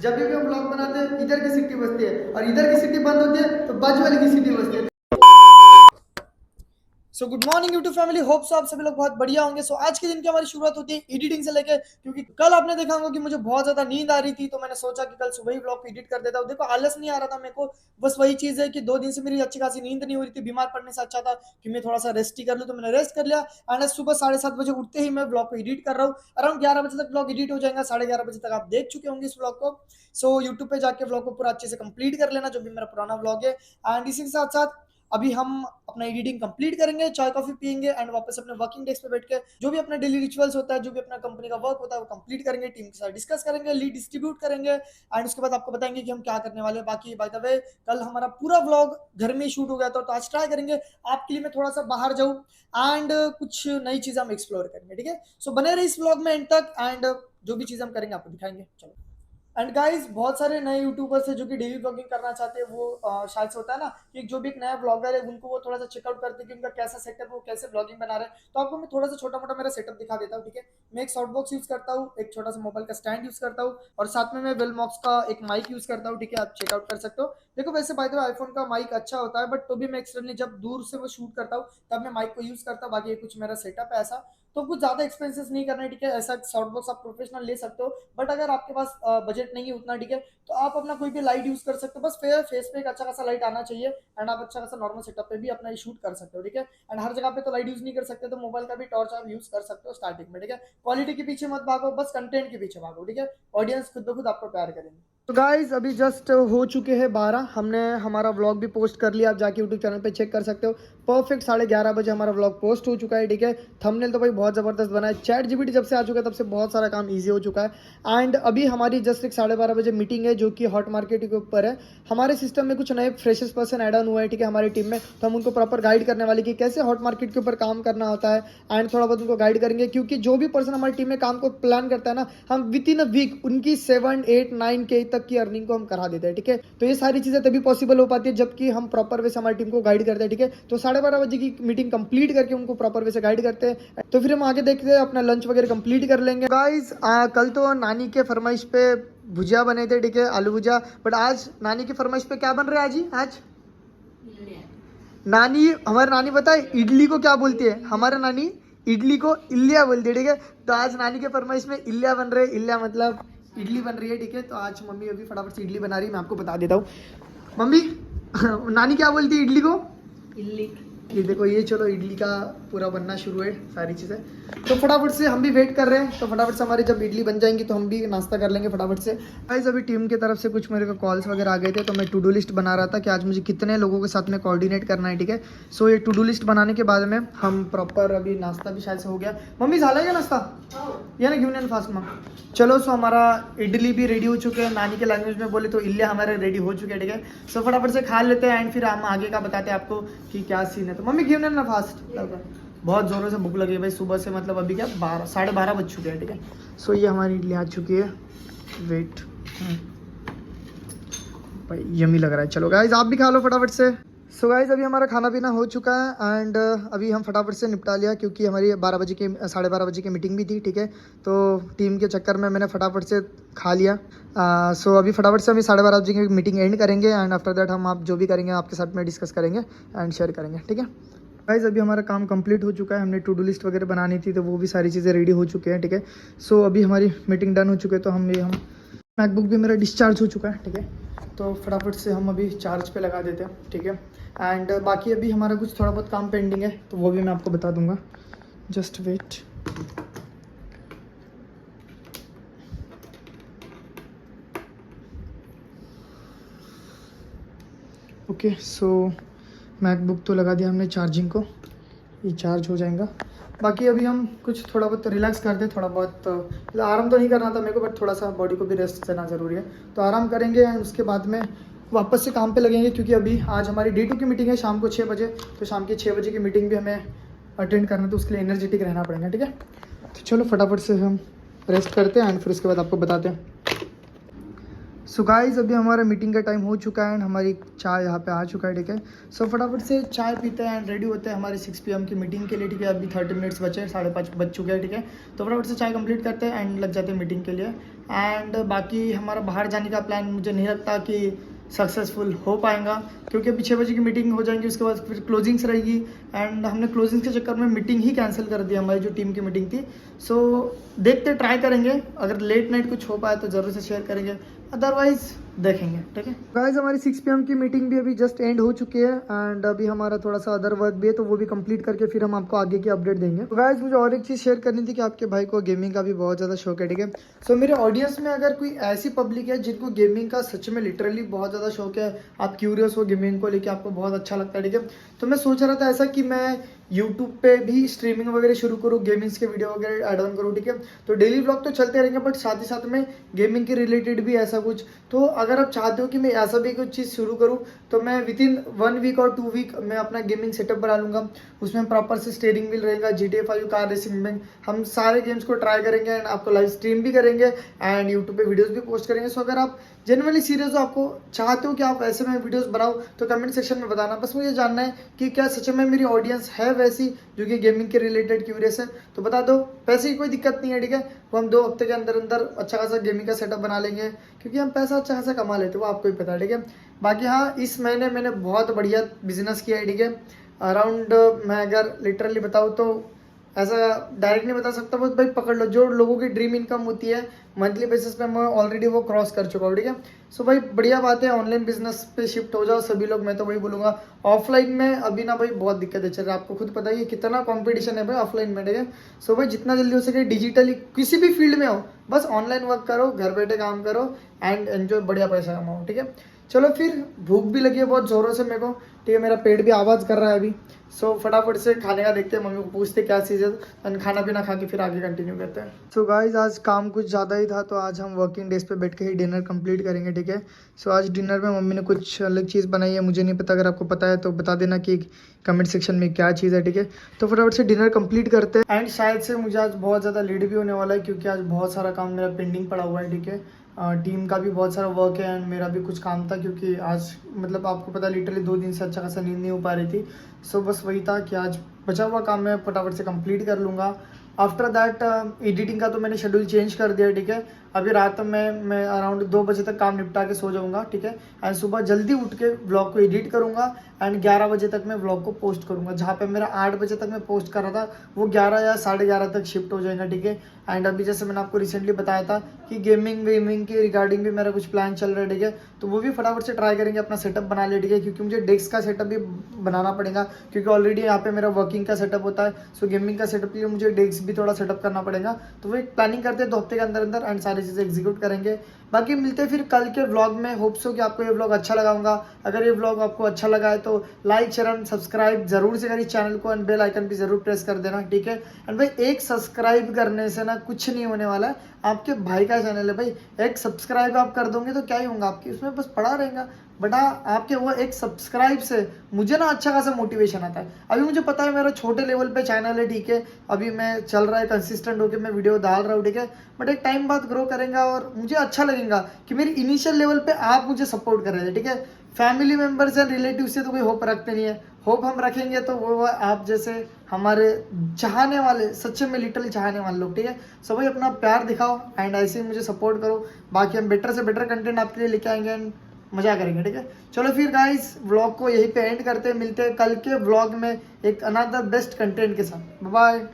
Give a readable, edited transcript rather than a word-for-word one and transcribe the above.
जब भी हम ब्लॉग बनाते हैं इधर की सीटी बजती है और इधर की सीटी बंद होती है तो बाजू वाली की सीटी बजती है। So good morning YouTube family, hope so आप सभी लोग बहुत बढ़िया होंगे। सो आज के दिन की हमारी शुरुआत होती है एडिटिंग से लेकर, क्योंकि कल आपने देखा होगा कि मुझे बहुत ज्यादा नींद आ रही थी, तो मैंने सोचा कि कल सुबह ही ब्लॉग एडिट कर देता हूँ। देखो आलस नहीं आ रहा था मेरे को, बस वही चीज है कि 2 दिन से मेरी अच्छी खासी नींद नहीं हो रही थी। बीमार पड़ने से अच्छा था कि मैं थोड़ा सा रेस्ट ही कर लूँ, तो मैंने रेस्ट कर लिया। एंड सुबह 7:30 बजे उठते ही मैं ब्लॉग को एडिट कर रहा हूँ। अराउंड 11 बजे तक ब्लॉग एडिट हो जाएगा, 11:30 बजे तक आप देख चुके होंगे इस ब्लॉग को। सो यूट्यूब पे जाके ब्लॉग को पूरा अच्छे से कंप्लीट कर लेना, जो भी मेरा पुराना ब्लॉग है। एंड इसी के साथ साथ अभी हम अपना एडिटिंग कंप्लीट करेंगे, चाय कॉफी पियेंगे एंड वापस अपने वर्किंग डेस्क पे बैठ के जो भी अपना डेली रिचुअल्स होता है, जो भी अपना कंपनी का वर्क होता है वो कंप्लीट करेंगे, टीम के साथ डिस्कस करेंगे, लीड डिस्ट्रीब्यूट करेंगे एंड उसके बाद आपको बताएंगे कि हम क्या करने वाले हैं। बाकी बाय द वे कल हमारा पूरा व्लॉग घर में शूट हो गया था, तो आज ट्राई करेंगे आपके लिए मैं थोड़ा सा बाहर जाऊँ एंड कुछ नई चीजें हम एक्सप्लोर करेंगे। ठीक है, सो बने रहे इस व्लॉग में एंड तक एंड जो भी चीज हम करेंगे आपको दिखाएंगे। चलो। एंड गाइस बहुत सारे नए यूट्यूबर्स हैं जो कि डेली ब्लॉगिंग करना चाहते हैं। वो शायद से होता है ना कि जो भी एक नया ब्लॉगर है उनको वो थोड़ा सा चेकआउट करते हैं कि उनका कैसा सेटअप, वो कैसे ब्लॉगिंग बना रहे हैं। तो आपको मैं थोड़ा सा छोटा मोटा मेरा सेटअप दिखा देता हूँ। ठीक है, मैं एक सॉफ्ट बॉक्स यूज करता हूँ, एक छोटा सा मोबाइल का स्टैंड यूज करता हूँ और साथ में मैं वेलमॉक्स का एक माइक यूज करता हूँ। ठीक है, आप चेकआउट कर सकते हो। देखो वैसे बाय द वे आईफोन का माइक अच्छा होता है, बट तो भी मैं एक्सटर्नली जब दूर से वो शूट करता हूँ तब मैं माइक को यूज करता हूँ। बाकी ये कुछ मेरा सेटअप है ऐसा, तो कुछ ज्यादा एक्सपेंसेस नहीं करना है। ठीक है, ऐसा सॉफ्ट बॉक्स आप प्रोफेशनल ले सकते हो, बट अगर आपके पास बजट नहीं है उतना, ठीक है, तो आप अपना कोई भी लाइट यूज कर सकते हो। बस फेस पे एक अच्छा खासा लाइट आना चाहिए एंड आप अच्छा खासा नॉर्मल सेटअप पे भी अपना ये शूट कर सकते हो। ठीक है, एंड हर जगह पे तो लाइट यूज नहीं कर सकते, तो मोबाइल का भी टॉर्च आप यूज कर सकते हो स्टार्टिंग में। ठीक है, क्वालिटी के पीछे मत भागो, बस कंटेंट के पीछे भागो। ठीक है, ऑडियंस खुद ब खुद आपको प्यार करेंगे। तो गाइज अभी जस्ट हो चुके हैं 12, हमने हमारा व्लॉग भी पोस्ट कर लिया, आप जाके यूट्यूब चैनल पे चेक कर सकते हो। परफेक्ट 11:30 बजे हमारा व्लॉग पोस्ट हो चुका है। ठीक है, थंबनेल तो भाई बहुत ज़बरदस्त बना है। चैट जीपीटी जब से आ चुका है तब से बहुत सारा काम ईजी हो चुका है। एंड अभी हमारी जस्ट एक 12:30 बजे मीटिंग है जो कि हॉट मार्केट के ऊपर है। हमारे सिस्टम में कुछ नए फ्रेशर्स पर्सन ऐड ऑन हुआ है। ठीक है, हमारी टीम में, तो हम उनको प्रॉपर गाइड करने वाले कि कैसे हॉट मार्केट के ऊपर काम करना होता है एंड थोड़ा बहुत उनको गाइड करेंगे, क्योंकि जो भी पर्सन हमारी टीम में काम को प्लान करता है ना, हम विद इन अ वीक उनकी 7, 8, 9K तक की अर्निंग को हम करा देते हैं। ठीक है, तो ये सारी चीजें तभी पॉसिबल हो पाती है जबकि हम प्रॉपर वे से हमारी टीम को गाइड करते हैं। ठीक है, तो 12:30 बजे की मीटिंग कंप्लीट करके उनको प्रॉपर वे से गाइड करते हैं, तो फिर हम आगे देखते हैं, अपना लंच वगैरह कंप्लीट कर लेंगे। गाइस कल तो नानी के फरमाइश पे भुजिया बने थे। ठीक है, आलू भुजिया, बट आज नानी की फरमाइश पे क्या बन रहा है आज ही? आज नानी, हमारी नानी बताए इडली को क्या बोलती है? हमारे नानी इडली को इल्लिया बोलती है। ठीक है, तो आज नानी के फरमाइश में इल्लिया बन रहे हैं। इल्लिया मतलब इडली बन रही है। ठीक है, तो आज मम्मी अभी फटाफट से इडली बना रही है, मैं आपको बता देता हूँ। मम्मी नानी क्या बोलती है इडली को? इडली। ये देखो, ये चलो इडली का पूरा बनना शुरू है सारी चीज़ें, तो फटाफट से हम भी वेट कर रहे हैं। तो फटाफट से हमारी जब इडली बन जाएंगी तो हम भी नाश्ता कर लेंगे फटाफट से। गाइस अभी टीम की तरफ से कुछ मेरे को कॉल्स वगैरह आ गए थे, तो मैं टू डू लिस्ट बना रहा था कि आज मुझे कितने लोगों के साथ में कोऑर्डिनेट करना है। ठीक है, सो ये टू डू लिस्ट बनाने के बाद में हम प्रॉपर अभी नाश्ता भी शायद से हो गया। मम्मी झाला है क्या नाश्ता? या ना घेऊन फास्ट मग। चलो, सो हमारा इडली भी रेडी हो चुके हैं, नानी के लैंग्वेज में बोले तो इल्ले हमारे रेडी हो चुके हैं। ठीक है, सो फटाफट से खा लेते हैं एंड फिर हम आगे का बताते हैं आपको कि क्या सीन है। तो मम्मी घेऊन ना फास्ट, बहुत ज़ोरों से भूख लगी है भाई सुबह से, मतलब अभी क्या 12 बज चुके हैं। ठीक है, सो ये हमारी इडली आ चुकी है। वेट भाई, यमी लग रहा है। चलो गाइज आप भी खा लो फटाफट से। सो गाइज अभी हमारा खाना पीना हो चुका है एंड अभी हम फटाफट से निपटा लिया, क्योंकि हमारी 12 बजे की मीटिंग भी थी। ठीक है, तो टीम के चक्कर में मैंने फटाफट से खा लिया। सो अभी फटाफट से अभी 12:30 बजे की मीटिंग एंड करेंगे एंड आफ्टर दैट हम आप जो भी करेंगे आपके साथ में डिस्कस करेंगे एंड शेयर करेंगे। ठीक है गाइज, अभी हमारा काम कंप्लीट हो चुका है। हमने टू डू लिस्ट वगैरह बनानी थी, तो वो भी सारी चीज़ें रेडी हो चुके हैं। ठीक है, सो अभी हमारी मीटिंग डन हो चुकी है, तो हम मैकबुक भी मेरा डिस्चार्ज हो चुका है। ठीक है, तो फटाफट से हम अभी चार्ज पे लगा देते हैं। ठीक है, एंड बाकी अभी हमारा कुछ थोड़ा बहुत काम पेंडिंग है, तो वो भी मैं आपको बता दूंगा। Just wait. Okay, so MacBook तो लगा दिया हमने चार्जिंग को, ये चार्ज हो जाएगा। बाकी अभी हम कुछ थोड़ा बहुत रिलैक्स करते हैं, थोड़ा बहुत आराम तो नहीं करना था मेरे को, बट थोड़ा सा बॉडी को भी रेस्ट देना ज़रूरी है, तो आराम करेंगे एंड उसके बाद में वापस से काम पे लगेंगे, क्योंकि अभी आज हमारी डे 2 की मीटिंग है शाम को 6 बजे, तो शाम के 6 बजे की मीटिंग भी हमें अटेंड करना है, तो उसके लिए एनर्जेटिक रहना पड़ेगा। ठीक है, तो चलो फटाफट से हम रेस्ट करते हैं एंड फिर उसके बाद आपको बताते हैं। सो गाइस अभी हमारा मीटिंग का टाइम हो चुका है एंड हमारी चाय यहाँ पे आ चुका है, ठीक है। सो फटाफट से चाय पीते हैं एंड रेडी होते हैं हमारी 6 PM की मीटिंग के लिए, ठीक है। अभी 30 मिनट्स बचे हैं, 5:30 बज चुके हैं, ठीक है। तो फटाफट से चाय कंप्लीट करते हैं एंड लग जाते हैं मीटिंग के लिए। एंड बाकी हमारा बाहर जाने का प्लान मुझे नहीं लगता कि सक्सेसफुल हो पाएगा, क्योंकि अभी 6 बजे की मीटिंग हो जाएंगी, उसके बाद फिर क्लोजिंग्स रहेगी एंड हमने क्लोजिंग्स के चक्कर में मीटिंग ही कैंसिल कर दी, हमारी जो टीम की मीटिंग थी। सो देखते ट्राई करेंगे, अगर लेट नाइट कुछ हो पाए तो ज़रूर से शेयर करेंगे, अदरवाइज देखेंगे, ठीक है। गाइस हमारी 6 PM की मीटिंग भी अभी जस्ट एंड हो चुकी है एंड अभी हमारा थोड़ा सा अदर वर्क भी है, तो वो भी कंप्लीट करके फिर हम आपको आगे की अपडेट देंगे। तो गाइस मुझे और एक चीज़ शेयर करनी थी कि आपके भाई को गेमिंग का भी बहुत ज़्यादा शौक है, ठीक है। सो मेरे ऑडियंस में अगर कोई ऐसी पब्लिक है जिनको गेमिंग का सच में लिटरली बहुत ज़्यादा शौक है, आप क्यूरियस हो गेमिंग को लेके, आपको बहुत अच्छा लगता है, ठीक है। तो मैं सोच रहा था ऐसा कि मैं यूट्यूब पे भी स्ट्रीमिंग वगैरह शुरू करूँ, गेमिंग्स के वीडियो वगैरह ऐड ऑन करूँ, ठीक है। तो डेली ब्लॉग तो चलते रहेंगे, बट साथ ही साथ में गेमिंग के रिलेटेड भी ऐसा कुछ। तो अगर आप चाहते हो कि मैं ऐसा भी कुछ चीज़ शुरू करूँ, तो मैं विदिन 1 वीक और 2 वीक मैं अपना गेमिंग सेटअप बना लूँगा। उसमें प्रॉपर से स्टीयरिंग व्हील रहेगा, GTA 5 कार रेसिंग में हम सारे गेम्स को ट्राई करेंगे एंड आपको लाइव स्ट्रीम भी करेंगे एंड यूट्यूब पे वीडियोस भी पोस्ट करेंगे। सो अगर आप जनरली सीरियस हो, आपको चाहते हो कि आप ऐसे में वीडियोस बनाओ, तो कमेंट सेक्शन में बताना। बस मुझे जानना है कि क्या सच में मेरी ऑडियंस है वैसी जो कि गेमिंग के रिलेटेड क्यूरियस है, तो बता दो। पैसे की कोई दिक्कत नहीं है, ठीक है। वो हम 2 हफ्ते के अंदर अंदर अच्छा खासा गेमिंग का सेटअप बना लेंगे, क्योंकि हम पैसा अच्छा खासा कमा लेते हैं, वो आपको ही पता है, ठीक है। बाकी हाँ, इस महीने मैंने बहुत बढ़िया बिजनेस किया है, ठीक है। अराउंड मैं अगर लिटरली बताऊँ तो ऐसा डायरेक्ट नहीं बता सकता, बस भाई पकड़ लो, जो लोगों की ड्रीम इनकम होती है मंथली बेसिस पे, मैं ऑलरेडी वो क्रॉस कर चुका हूँ, ठीक है। सो भाई बढ़िया बात है, ऑनलाइन बिजनेस पे शिफ्ट हो जाओ सभी लोग, मैं तो वही बोलूँगा। ऑफलाइन में अभी ना भाई बहुत दिक्कत है, चल रहा है, आपको खुद पता ही है कितना कॉम्पिटिशन है भाई ऑफलाइन में, ठीक है। सो भाई जितना जल्दी हो सके डिजिटली किसी भी फील्ड में हो, बस ऑनलाइन वर्क करो, घर बैठे काम करो एंड एंजॉय, बढ़िया पैसा कमाओ, ठीक है। चलो फिर भूख भी लगी है बहुत ज़ोरों से मेरे को, ठीक है। मेरा पेट भी आवाज़ कर रहा है अभी। सो फटाफट से खाने का देखते हैं, मम्मी को पूछते क्या चीज़ है एंड खाना पीना खा के फिर आगे कंटिन्यू करते हैं। सो गाइज आज काम कुछ ज़्यादा ही था, तो आज हम वर्किंग डेज पे बैठ के ही डिनर कंप्लीट करेंगे, ठीक है। सो आज डिनर में मम्मी ने कुछ अलग चीज़ बनाई है, मुझे नहीं पता, अगर आपको पता है तो बता देना कि कमेंट सेक्शन में क्या चीज़ है, ठीक है। तो फटाफट से डिनर कंप्लीट करते हैं एंड शायद से मुझे आज बहुत ज़्यादा लेट भी होने वाला है, क्योंकि आज बहुत सारा काम मेरा पेंडिंग पड़ा हुआ है, ठीक है। टीम का भी बहुत सारा वर्क है एंड मेरा भी कुछ काम था, क्योंकि आज मतलब आपको पता लिटरली 2 दिन से अच्छा खासा नींद नहीं हो पा रही थी। सो बस वही था कि आज बचा हुआ काम मैं फटाफट से कंप्लीट कर लूँगा। आफ्टर दैट एडिटिंग का तो मैंने शेड्यूल चेंज कर दिया, ठीक है। अभी रात में मैं अराउंड 2 बजे तक काम निपटा के सो जाऊँगा, ठीक है। एंड सुबह जल्दी उठ के व्लॉग को एडिट करूँगा एंड 11 बजे तक मैं व्लॉग को पोस्ट करूँगा। जहाँ पे मेरा 8 बजे तक मैं पोस्ट कर रहा था, वो 11 या 11:30 तक शिफ्ट हो जाएगा, ठीक है। एंड अभी जैसे मैंने आपको रिसेंटली बताया था कि गेमिंग वेमिंग के रिगार्डिंग भी मेरा कुछ प्लान चल रहा है, ठीक है। तो वो भी फटाफट से ट्राई करेंगे, अपना सेटअप बना ले, ठीक है। क्योंकि मुझे डेस्क का सेटअप भी बनाना पड़ेगा, क्योंकि ऑलरेडी यहाँ पे मेरा वर्किंग का सेटअप होता है। सो गेमिंग का सेटअप के लिए मुझे डेस्क भी थोड़ा सेटअप करना पड़ेगा, तो वो एक प्लानिंग करते हैं 2 हफ्ते के अंदर अंदर एंड सारी चीज़ें एग्जीक्यूट करेंगे। बाकी मिलते हैं फिर कल के व्लॉग में। होप सो कि आपको ये व्लॉग अच्छा लगा होगा। अगर ये व्लॉग आपको अच्छा लगा है तो लाइक शेयर एंड सब्सक्राइब जरूर से करिए चैनल को एंड बेल आइकन भी जरूर प्रेस कर देना, ठीक है। एंड भाई एक सब्सक्राइब करने से ना कुछ नहीं होने वाला है, आपके भाई का चैनल है भाई, एक सब्सक्राइब आप कर दोगे तो क्या ही होगा, आपकी उसमें बस पड़ा रहेगा, बट आपके वो एक सब्सक्राइब से मुझे ना अच्छा खासा मोटिवेशन आता है। अभी मुझे पता है मेरा छोटे लेवल पे चैनल है, ठीक है। अभी मैं चल रहा है कंसिस्टेंट होकर मैं वीडियो डाल रहा हूँ, ठीक है। बट एक टाइम बाद ग्रो करेंगे और मुझे अच्छा लगेगा कि मेरी इनिशियल लेवल पे आप मुझे सपोर्ट कर रहे थे, ठीक है। फैमिली मेम्बर्स या रिलेटिव से तो कोई होप रखते नहीं है, होप हम रखेंगे तो वो आप जैसे हमारे चाहने वाले, सच्चे में लिटरली चाहने वाले लोग, ठीक है। सब भाई अपना प्यार दिखाओ एंड ऐसे ही मुझे सपोर्ट करो। बाकी हम बेटर से बेटर कंटेंट आपके लिए लेके आएंगे एंड मजा करेंगे, ठीक है। चलो फिर गाइस व्लॉग को यहीं पे एंड करते हैं, मिलते हैं कल के व्लॉग में एक अनदर बेस्ट कंटेंट के साथ। Bye bye.